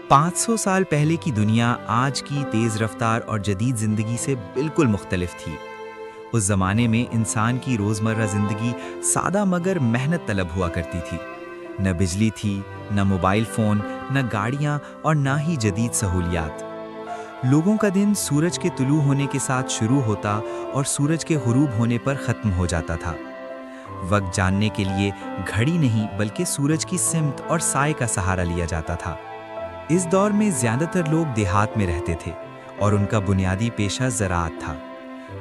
500 سال پہلے کی دنیا آج کی تیز رفتار اور جدید زندگی سے بالکل مختلف تھی۔ اس زمانے میں انسان کی روزمرہ زندگی سادہ مگر محنت طلب ہوا کرتی تھی۔ نہ بجلی تھی، نہ موبائل فون، نہ گاڑیاں اور نہ ہی جدید سہولیات۔ لوگوں کا دن سورج کے طلوع ہونے کے ساتھ شروع ہوتا اور سورج کے غروب ہونے پر ختم ہو جاتا تھا۔ وقت جاننے کے لیے گھڑی نہیں بلکہ سورج کی سمت اور سائے کا سہارا لیا جاتا تھا۔ اس دور میں زیادہ تر لوگ دیہات میں رہتے تھے اور ان کا بنیادی پیشہ زراعت تھا۔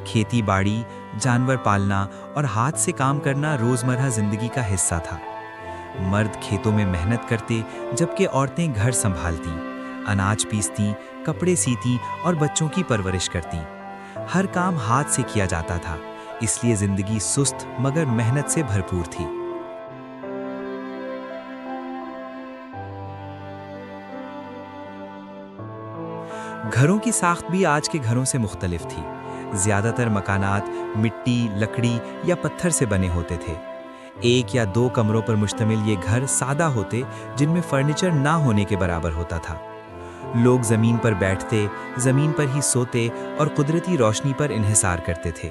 کھیتی باڑی، جانور پالنا اور ہاتھ سے کام کرنا روزمرہ زندگی کا حصہ تھا۔ مرد کھیتوں میں محنت کرتے جبکہ عورتیں گھر سنبھالتیں، اناج پیستیں، کپڑے سیتیں اور بچوں کی پرورش کرتیں۔ ہر کام ہاتھ سے کیا جاتا تھا، اس لیے زندگی سست مگر محنت سے بھرپور تھی۔ گھروں کی ساخت بھی آج کے گھروں سے مختلف تھی۔ زیادہ تر مکانات مٹی، لکڑی یا پتھر سے بنے ہوتے تھے۔ ایک یا دو کمروں پر مشتمل یہ گھر سادہ ہوتے، جن میں فرنیچر نہ ہونے کے برابر ہوتا تھا۔ لوگ زمین پر بیٹھتے، زمین پر ہی سوتے اور قدرتی روشنی پر انحصار کرتے تھے۔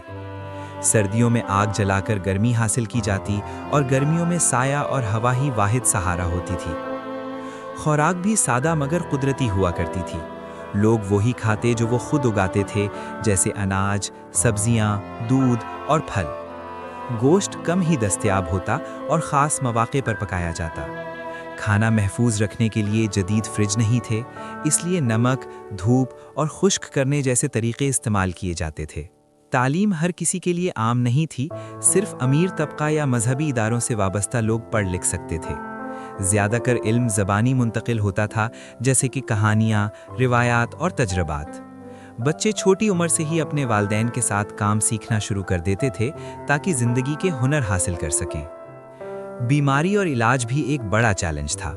سردیوں میں آگ جلا کر گرمی حاصل کی جاتی اور گرمیوں میں سایہ اور ہوا ہی واحد سہارا ہوتی تھی۔ خوراک بھی سادہ مگر قدرتی ہوا کرتی تھی۔ لوگ وہی کھاتے جو وہ خود اگاتے تھے، جیسے اناج، سبزیاں، دودھ اور پھل۔ گوشت کم ہی دستیاب ہوتا اور خاص مواقع پر پکایا جاتا۔ کھانا محفوظ رکھنے کے لیے جدید فریج نہیں تھے، اس لیے نمک، دھوپ اور خشک کرنے جیسے طریقے استعمال کیے جاتے تھے۔ تعلیم ہر کسی کے لیے عام نہیں تھی، صرف امیر طبقہ یا مذہبی اداروں سے وابستہ لوگ پڑھ لکھ سکتے تھے۔ زیادہ کر علم زبانی منتقل ہوتا تھا، جیسے کہ کہانیاں، روایات اور تجربات۔ بچے چھوٹی عمر سے ہی اپنے والدین کے ساتھ کام سیکھنا شروع کر دیتے تھے تاکہ زندگی کے ہنر حاصل کر سکیں۔ بیماری اور علاج بھی ایک بڑا چیلنج تھا۔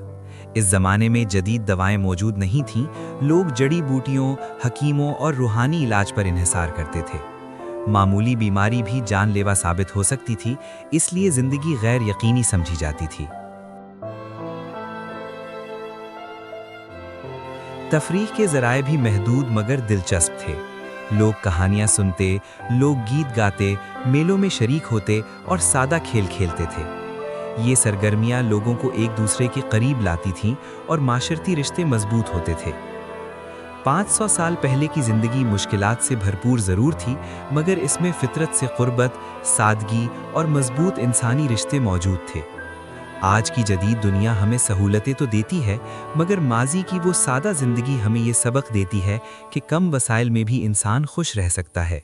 اس زمانے میں جدید دوائیں موجود نہیں تھیں، لوگ جڑی بوٹیوں، حکیموں اور روحانی علاج پر انحصار کرتے تھے۔ معمولی بیماری بھی جان لیوا ثابت ہو سکتی تھی، اس لیے زندگی غیر یقینی سمجھی جاتی تھی۔ تفریح کے ذرائع بھی محدود مگر دلچسپ تھے۔ لوگ کہانیاں سنتے، لوگ گیت گاتے، میلوں میں شریک ہوتے اور سادہ کھیل کھیلتے تھے۔ یہ سرگرمیاں لوگوں کو ایک دوسرے کے قریب لاتی تھیں اور معاشرتی رشتے مضبوط ہوتے تھے۔ 500 سال پہلے کی زندگی مشکلات سے بھرپور ضرور تھی، مگر اس میں فطرت سے قربت، سادگی اور مضبوط انسانی رشتے موجود تھے۔ آج کی جدید دنیا ہمیں سہولتیں تو دیتی ہے، مگر ماضی کی وہ سادہ زندگی ہمیں یہ سبق دیتی ہے کہ کم وسائل میں بھی انسان خوش رہ سکتا ہے۔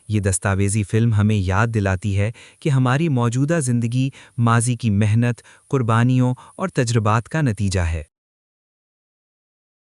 یہ دستاویزی فلم ہمیں یاد دلاتی ہے کہ ہماری موجودہ زندگی ماضی کی محنت، قربانیوں اور تجربات کا نتیجہ ہے۔